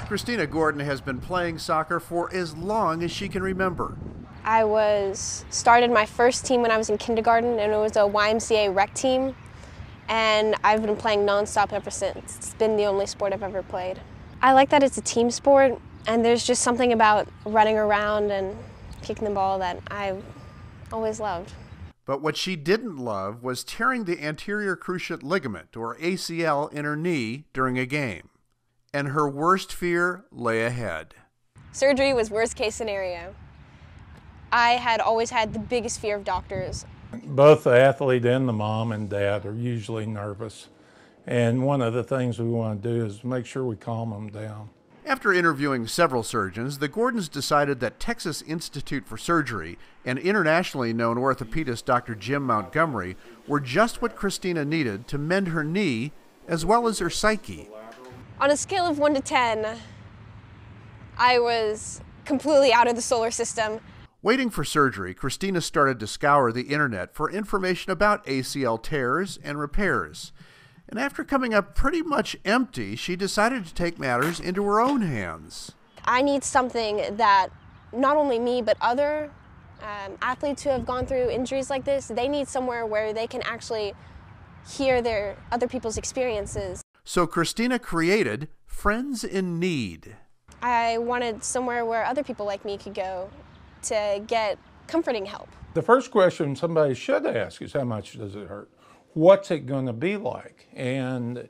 Christina Gordon has been playing soccer for as long as she can remember. I started my first team when I was in kindergarten, and it was a YMCA rec team, and I've been playing nonstop ever since. It's been the only sport I've ever played. I like that it's a team sport, and there's just something about running around and kicking the ball that I've always loved. But what she didn't love was tearing the anterior cruciate ligament, or ACL, in her knee during a game. And her worst fear lay ahead. Surgery was worst case scenario. I had always had the biggest fear of doctors. Both the athlete and the mom and dad are usually nervous. And one of the things we want to do is make sure we calm them down. After interviewing several surgeons, the Gordons decided that Texas Institute for Surgery and internationally known orthopedist Dr. Jim Montgomery were just what Christina needed to mend her knee as well as her psyche. On a scale of 1 to 10, I was completely out of the solar system. Waiting for surgery, Christina started to scour the internet for information about ACL tears and repairs. And after coming up pretty much empty, she decided to take matters into her own hands. I need something that not only me, but other athletes who have gone through injuries like this, they need somewhere where they can actually hear their other people's experiences. So Christina created Friends in Need. I wanted somewhere where other people like me could go to get comforting help. The first question somebody should ask is, how much does it hurt? What's it going to be like? And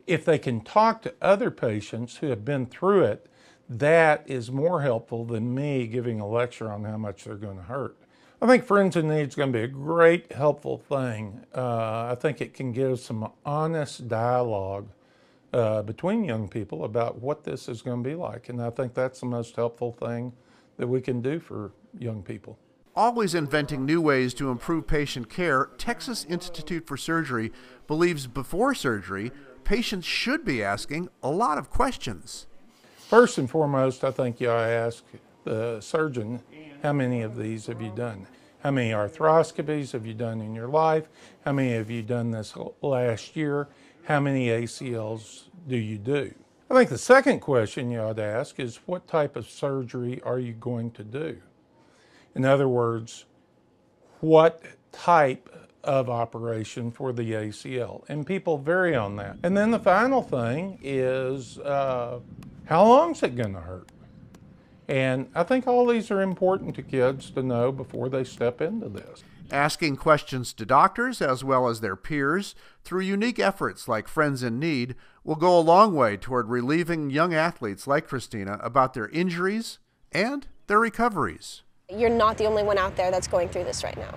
if they can talk to other patients who have been through it, that is more helpful than me giving a lecture on how much they're going to hurt. I think Friends in Need is going to be a great, helpful thing. I think it can give some honest dialogue between young people about what this is going to be like. And I think that's the most helpful thing that we can do for young people. Always inventing new ways to improve patient care, Texas Institute for Surgery believes before surgery, patients should be asking a lot of questions. First and foremost, I think you ought to ask the surgeon, how many of these have you done? How many arthroscopies have you done in your life? How many have you done this last year? How many ACLs do you do? I think the second question you ought to ask is, what type of surgery are you going to do? In other words, what type of operation for the ACL? And people vary on that. And then the final thing is, how long is it going to hurt? And I think all these are important to kids to know before they step into this. Asking questions to doctors as well as their peers through unique efforts like Friends in Need will go a long way toward relieving young athletes like Christina about their injuries and their recoveries. You're not the only one out there that's going through this right now.